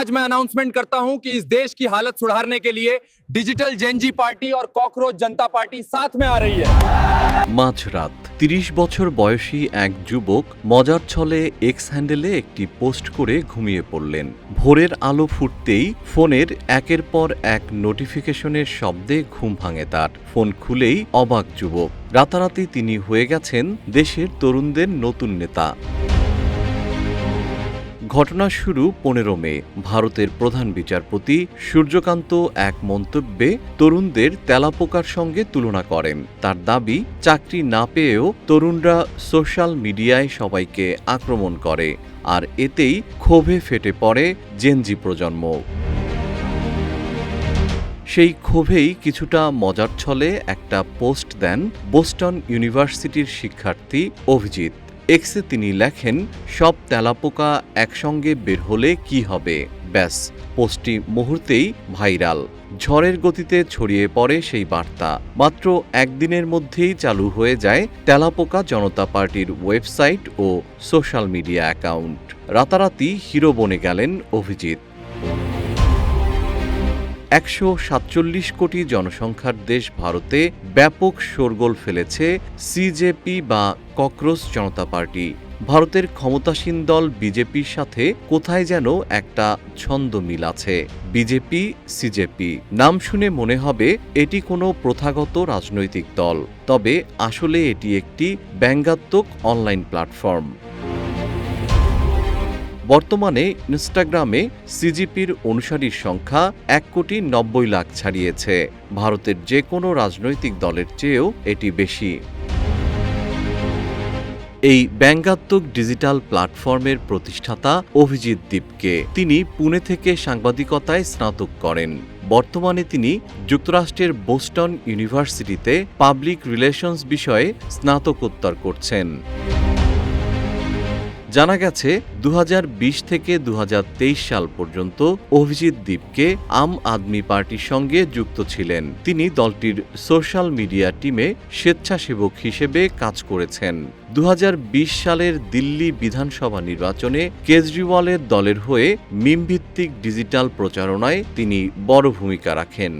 आज मैं अनाउंसमेंट करता हूं कि इस देश की हालत सुधारने के लिए डिजिटल जेनजी पार्टी और कॉकरोच जनता पार्टी साथ में आ रही है। মাঝরাত ৩০ বছর বয়সী এক যুবক মজার ছলে এক্স হ্যান্ডেলে একটি পোস্ট করে ঘুমিয়ে পড়লেন। ভোরের আলো ফুটতেই ফোনের একের পর এক নোটিফিকেশনের শব্দে ঘুম ভাঙে তার। ফোন খুলেই অবাক যুবক, রাতারাতি তিনি হয়ে গেছেন দেশের তরুণদের নতুন নেতা। ঘটনা শুরু ১৫ মে। ভারতের প্রধান বিচারপতি সূর্যকান্ত এক মন্তব্যে তরুণদের তেলাপোকার সঙ্গে তুলনা করেন। তার দাবি, চাকরি না পেয়েও তরুণরা সোশ্যাল মিডিয়ায় সবাইকে আক্রমণ করে, আর এতেই ক্ষোভে ফেটে পড়ে জেনজি প্রজন্ম। সেই ক্ষোভেই কিছুটা মজার ছলে একটা পোস্ট দেন বোস্টন ইউনিভার্সিটির শিক্ষার্থী অভিজিৎ। এক্সে তিনি লেখেন, সব তেলাপোকা একসঙ্গে বের হলে কি হবে। ব্যাস, পোস্টটি মুহূর্তেই ভাইরাল। ঝড়ের গতিতে ছড়িয়ে পড়ে সেই বার্তা। মাত্র একদিনের মধ্যেই চালু হয়ে যায় তেলাপোকা জনতা পার্টির ওয়েবসাইট ও সোশ্যাল মিডিয়া অ্যাকাউন্ট। রাতারাতি হিরো বনে গেলেন অভিজিৎ। ১৪৭ কোটি জনসংখ্যার দেশ ভারতে ব্যাপক শোরগোল ফেলেছে সিজেপি বা ককরোচ জনতা পার্টি। ভারতের ক্ষমতাসীন দল বিজেপির সাথে কোথায় যেন একটা ছন্দ মিল আছে। বিজেপি সিজেপি নাম শুনে মনে হবে এটি কোনো প্রথাগত রাজনৈতিক দল, তবে আসলে এটি একটি ব্যঙ্গাত্মক অনলাইন প্ল্যাটফর্ম। বর্তমানে ইনস্টাগ্রামে সিজিপির অনুসারীর সংখ্যা ১,৯০,০০,০০০ ছাড়িয়েছে। ভারতের যে কোনো রাজনৈতিক দলের চেয়েও এটি বেশি। এই ব্যঙ্গাত্মক ডিজিটাল প্ল্যাটফর্মের প্রতিষ্ঠাতা অভিজিৎ দীপকে। তিনি পুনে থেকে সাংবাদিকতায় স্নাতক করেন। বর্তমানে তিনি যুক্তরাষ্ট্রের বোস্টন ইউনিভার্সিটিতে পাবলিক রিলেশনস বিষয়ে স্নাতকোত্তর করছেন। জানা গেছে ২০২০ থেকে ২০২৩ সাল পর্যন্ত অভিজিৎ দীপকে আম আদমি পার্টির সঙ্গে যুক্ত ছিলেন। তিনি দলটির সোশ্যাল মিডিয়া টিমে স্বেচ্ছাসেবক হিসেবে কাজ করেছেন। ২০২০ সালের দিল্লি বিধানসভা নির্বাচনে কেজরিওয়ালের দলের হয়ে মিমভিত্তিক ডিজিটাল প্রচারণায় তিনি বড় ভূমিকা রাখেন।